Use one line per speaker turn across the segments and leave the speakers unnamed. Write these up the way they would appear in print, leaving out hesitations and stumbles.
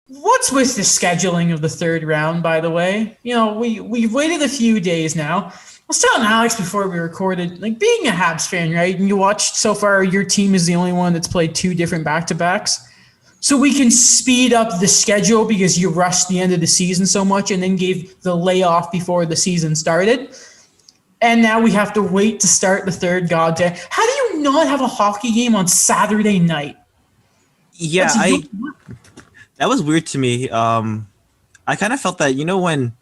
What's with the scheduling of the third round, by the way? We've waited a few days now. I was telling Alex before we recorded, like being a Habs fan, right? And you watched so far, your team is the only one that's played two different back-to-backs. So we can speed up the schedule because you rushed the end of the season so much and then gave the layoff before the season started. And now we have to wait to start the third goddamn. How do you not have a hockey game on Saturday night?
Yeah,
That's
I that was weird to me. I kind of felt that when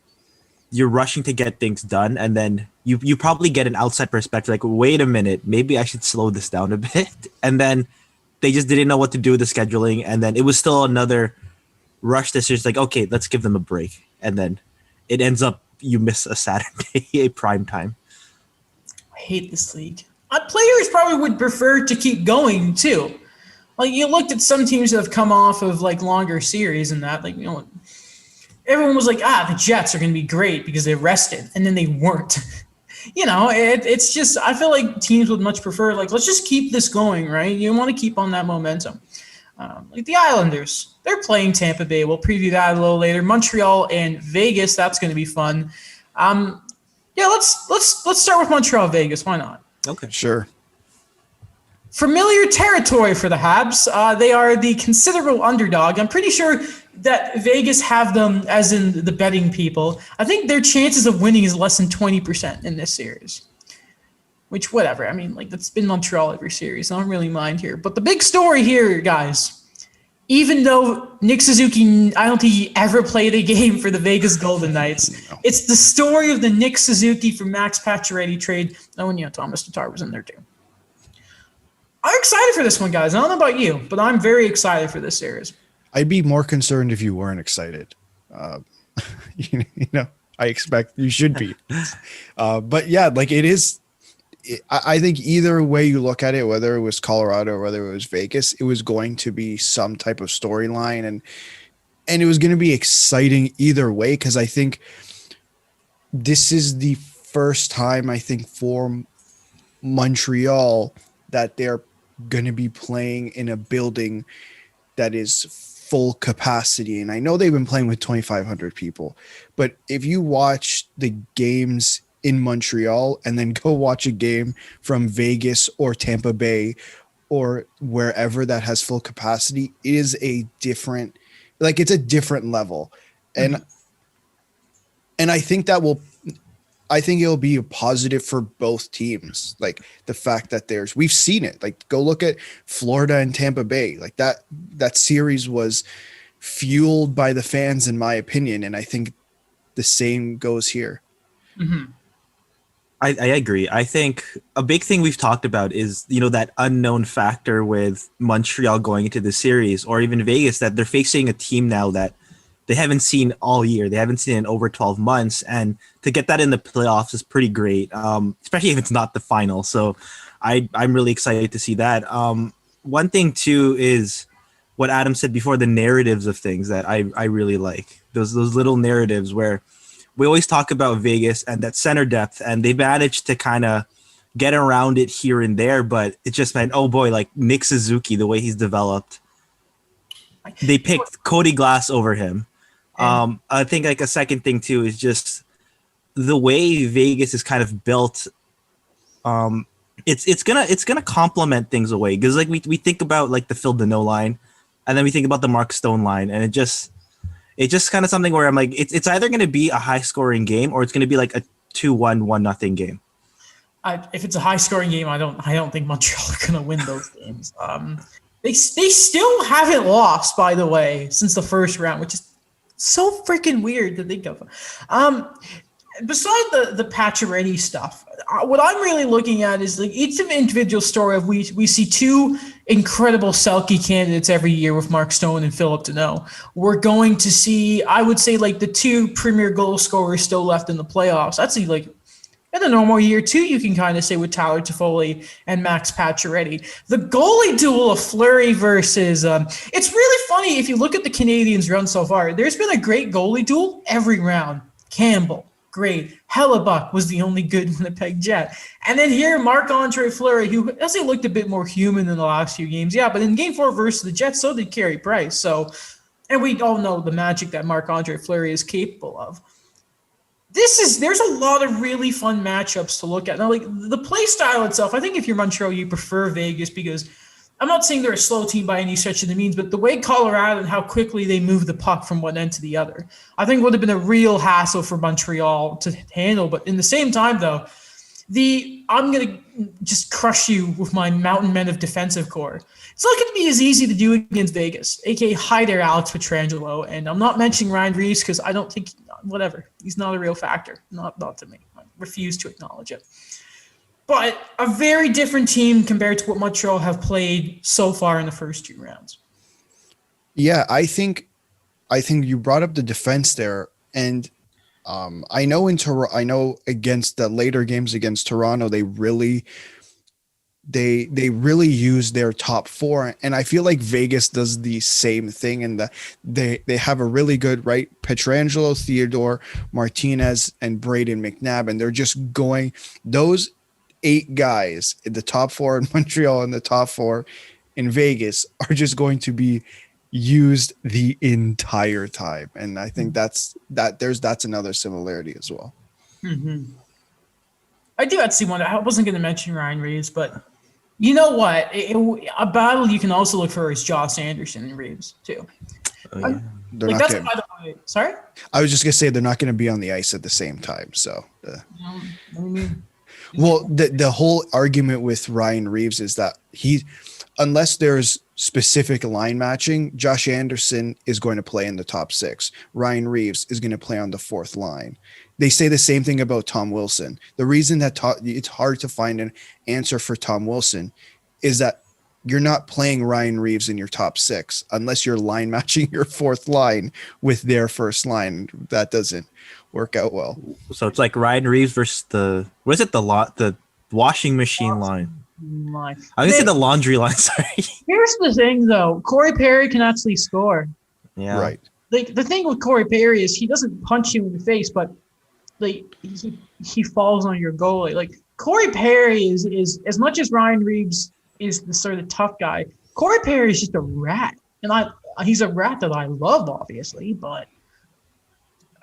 you're rushing to get things done, and then you probably get an outside perspective, like, wait a minute, maybe I should slow this down a bit, and then they just didn't know what to do with the scheduling, and then it was still another rush that's just like, okay, let's give them a break, and then it ends up you miss a Saturday, a prime time.
I hate this league. Players probably would prefer to keep going too. Like you looked at some teams that have come off of like longer series and that, like everyone was like, the Jets are going to be great because they rested, and then they weren't. It's just I feel like teams would much prefer like let's just keep this going, right? You want to keep on that momentum. Like the Islanders, they're playing Tampa Bay. We'll preview that a little later. Montreal and Vegas, that's going to be fun. Yeah, let's start with Montreal Vegas. Why not?
Okay,
Sure.
Familiar territory for the Habs. They are the considerable underdog. I'm pretty sure that Vegas have them as in the betting people. I think their chances of winning is less than 20% in this series. Which, whatever. I mean, like, that's been Montreal every series. I don't really mind here. But the big story here, guys, even though Nick Suzuki, I don't think he ever played a game for the Vegas Golden Knights,
No.
it's the story of the Nick Suzuki for Max Pacioretty trade. Oh, and, Thomas Tatar was in there, too. I'm excited for this one, guys. I don't know about you, but I'm very excited for this series.
I'd be more concerned if you weren't excited. You know, I expect you should be. But yeah, like it is. I think either way you look at it, whether it was Colorado or whether it was Vegas, it was going to be some type of storyline, and it was going to be exciting either way, because I think this is the first time I think for Montreal that they're going to be playing in a building that is full capacity. And I know they've been playing with 2,500 people, but if you watch the games in Montreal and then go watch a game from Vegas or Tampa Bay or wherever that has full capacity, it is a different, like it's a different level. And I think it'll be a positive for both teams. Like the fact that we've seen it, like go look at Florida and Tampa Bay, like that series was fueled by the fans, in my opinion. And I think the same goes here.
Mm-hmm.
I agree. I think a big thing we've talked about is, that unknown factor with Montreal going into the series, or even Vegas, that they're facing a team now that they haven't seen all year. They haven't seen in over 12 months. And to get that in the playoffs is pretty great, especially if it's not the final. So I'm really excited to see that. One thing, too, is what Adam said before, the narratives of things that I really like. Those little narratives where we always talk about Vegas and that center depth, and they managed to kind of get around it here and there, but it just meant, oh boy, like Nick Suzuki, the way he's developed. They picked Cody Glass over him. I think like a second thing too is just the way Vegas is kind of built. It's gonna complement things away, because like we think about like the Phil Deneau line, and then we think about the Mark Stone line, and it's just kind of something where I'm like, it's either gonna be a high scoring game or it's gonna be like a 2-1, 1-0 game.
If it's a high scoring game, I don't think Montreal are going to win those games. They still haven't lost, by the way, since the first round, which is so freaking weird to think of. Beside the Pacioretty stuff, what I'm really looking at is like each individual story of we see two incredible Selke candidates every year with Mark Stone and Philip Deneau. We're going to see, I would say, like the two premier goal scorers still left in the playoffs. That's like in a normal year too, you can kind of say with Tyler Toffoli and Max Pacioretty. The goalie duel of Fleury versus it's really funny if you look at the Canadiens' run so far. There's been a great goalie duel every round. Campbell, great. Hellebuck was the only good Winnipeg Jet. And then here, Marc-Andre Fleury, who has looked a bit more human in the last few games. Yeah, but in Game 4 versus the Jets, so did Carey Price. So, and we all know the magic that Marc-Andre Fleury is capable of. There's a lot of really fun matchups to look at. Now, like the play style itself, I think if you're Montreal, you prefer Vegas because I'm not saying they're a slow team by any stretch of the means, but the way Colorado and how quickly they move the puck from one end to the other, I think would have been a real hassle for Montreal to handle. But in the same time, though, I'm going to just crush you with my mountain men of defensive core. It's not going to be as easy to do against Vegas, aka hi there, Alex Pietrangelo. And I'm not mentioning Ryan Reeves because I don't think, whatever, he's not a real factor. Not to me. I refuse to acknowledge it. But a very different team compared to what Montreal have played so far in the first 2 rounds.
Yeah, I think you brought up the defense there, and I know against the later games against Toronto, they really use their top 4, and I feel like Vegas does the same thing, and they have a really good Pietrangelo, Theodore, Martinez, and Braden McNabb, and they're just going those 8 guys in the top 4 in Montreal and the top 4 in Vegas are just going to be used the entire time. And I think that's another similarity as well.
Mm-hmm. I do actually wonder, I wasn't going to mention Ryan Reeves, but you know what? A battle you can also look for is Josh Anderson and Reeves too.
Oh, yeah.
They're not
by the way, sorry?
I was just going to say they're not going to be on the ice at the same time. So,
I mean,
well, the whole argument with Ryan Reeves is that unless there's specific line matching, Josh Anderson is going to play in the top 6. Ryan Reeves is going to play on the 4th line. They say the same thing about Tom Wilson. The reason that it's hard to find an answer for Tom Wilson is that you're not playing Ryan Reeves in your top 6 unless you're line matching your 4th line with their first line. That doesn't work out well.
So it's like Ryan Reeves versus the washing machine line. I'm gonna say the laundry line. Sorry.
Here's the thing, though. Corey Perry can actually score.
Yeah.
Right.
Like the thing with Corey Perry is he doesn't punch you in the face, but like he falls on your goalie. Like Corey Perry is as much as Ryan Reeves is the sort of tough guy. Corey Perry is just a rat, and he's a rat that I love, obviously. But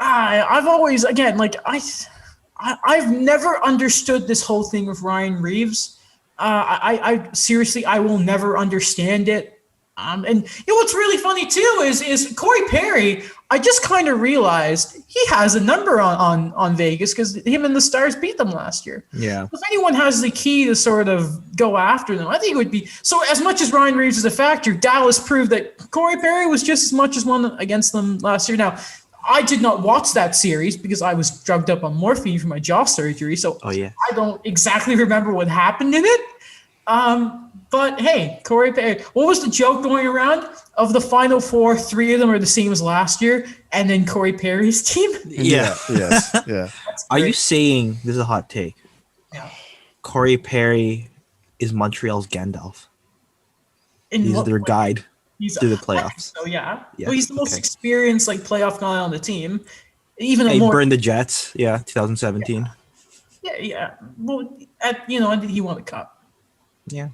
I've always I've never understood this whole thing with Ryan Reeves. I seriously, I will never understand it. And what's really funny too is Corey Perry. I just kind of realized he has a number on Vegas because him and the Stars beat them last year.
Yeah.
If anyone has the key to sort of go after them, I think it would be. So as much as Ryan Reeves is a factor, Dallas proved that Corey Perry was just as much as one against them last year. Now, I did not watch that series because I was drugged up on morphine for my jaw surgery. So I don't exactly remember what happened in it. But hey, Corey Perry, what was the joke going around? Of the Final 4, 3 of them are the same as last year, and then Corey Perry's team?
Yeah.
Yes. Yeah.
Are you saying, this is a hot take, Corey Perry is Montreal's Gandalf? He's their guide through the playoffs.
So yeah.
Yeah,
Well, he's the most experienced playoff guy on the team. Even
he burned the Jets, 2017.
Yeah. Well, he won the cup.
Yeah.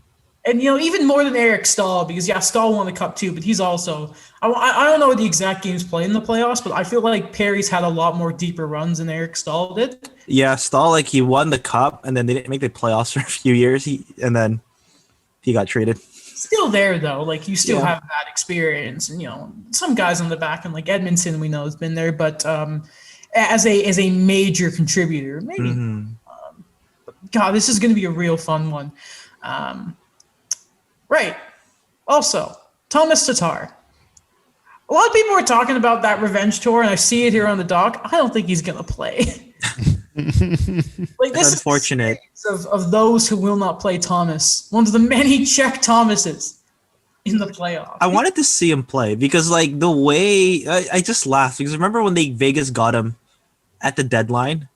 And, even more than Eric Stahl, because, Stahl won the cup too, but he's also – I don't know the exact games played in the playoffs, but I feel like Perry's had a lot more deeper runs than Eric Stahl did.
Yeah, Stahl, he won the cup, and then they didn't make the playoffs for a few years, and then he got traded.
Still there, though. You still have that experience. And, some guys on the back end, like Edmondson, we know has been there, but as a major contributor, maybe.
Mm-hmm.
God, this is going to be a real fun one. Right. Also, Thomas Tatar. A lot of people are talking about that revenge tour, and I see it here on the dock. I don't think he's going to play. This
unfortunate.
Is of those who will not play Thomas. One of the many Czech Thomases in the playoffs.
I wanted to see him play because, the way I just laughed because remember when Vegas got him at the deadline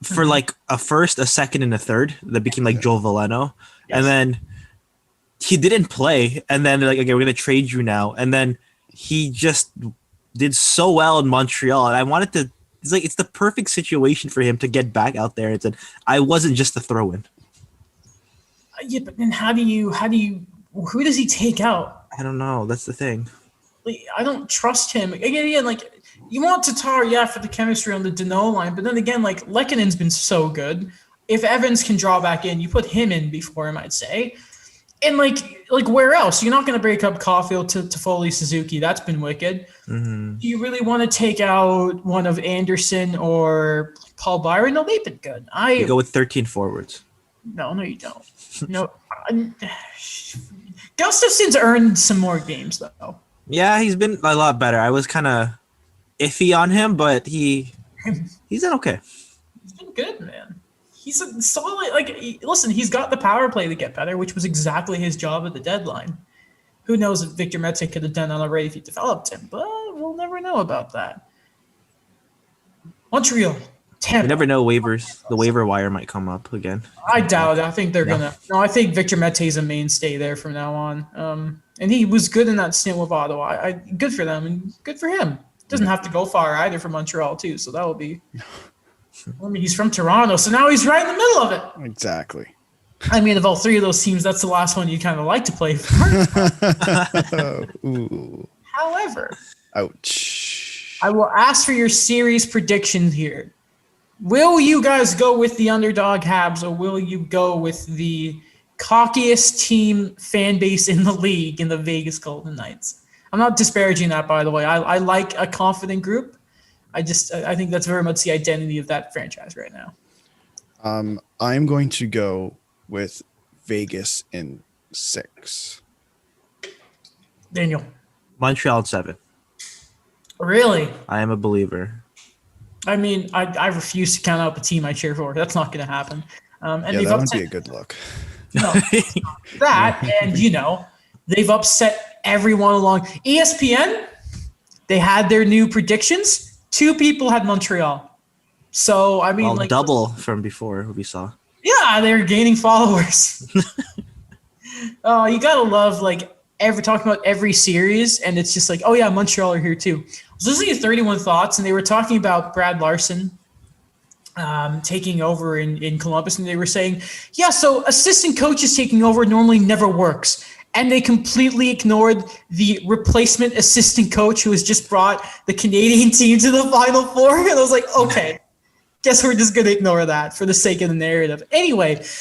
for a first, a second, and a third that became Joe Veleno, and then he didn't play, and then they're like, okay, we're gonna trade you now, and then he just did so well in Montreal, and I wanted to. It's the perfect situation for him to get back out there and said, I wasn't just a throw-in.
Yeah, but then who does he take out?
I don't know. That's the thing.
I don't trust him. Again, like you want Tatar, yeah, for the chemistry on the Danault line, but then again, like Lekkonen's been so good. If Evans can draw back in, you put him in before him, I'd say. And like where else? You're not going to break up Caulfield to Foley Suzuki. That's been wicked. Do you really want to take out one of Anderson or Paul Byron? No, they've been good.
You go with 13 forwards.
No, you don't. No, Gustafson's earned some more games though.
Yeah, he's been a lot better. I was kind of iffy on him, but he's done okay.
He's been good, man. He's a solid. Listen, he's got the power play to get better, which was exactly his job at the deadline. Who knows if Victor Mete could have done that already if he developed him, but we'll never know about that. Montreal, Tampa.
You never know. Waivers, the waiver wire might come up again.
I doubt it. I think they're gonna. No, I think Victor Mete is a mainstay there from now on. And he was good in that stint with Ottawa. Good for them and good for him. Doesn't have to go far either for Montreal too, so that will be. I mean, he's from Toronto, so now he's right in the middle of it.
Exactly.
I mean, of all three of those teams, that's the last one you kind of like to play for.
Ooh.
However,
Ouch.
I will ask for your series predictions here. Will you guys go with the underdog Habs, or will you go with the cockiest team fan base in the league in the Vegas Golden Knights? I'm not disparaging that, by the way. I like a confident group. I think that's very much the identity of that franchise right now.
I'm going to go with Vegas in 6.
Daniel.
Montreal in 7.
Really?
I am a believer.
I mean, I refuse to count out the team I cheer for. That's not going to happen. And
yeah, that would be a good look.
No, that, and they've upset everyone along. ESPN, they had their new predictions. 2 people had Montreal. So, I mean,
double from before we saw.
Yeah, they're gaining followers. Oh, you got to love, talking about every series, and it's just like, oh, yeah, Montreal are here too. I was listening to 31 Thoughts, and they were talking about Brad Larson taking over in Columbus, and they were saying, yeah, so assistant coaches taking over normally never works. And they completely ignored the replacement assistant coach who has just brought the Canadian team to the Final Four. And I was like, okay, guess we're just going to ignore that for the sake of the narrative. Anyway,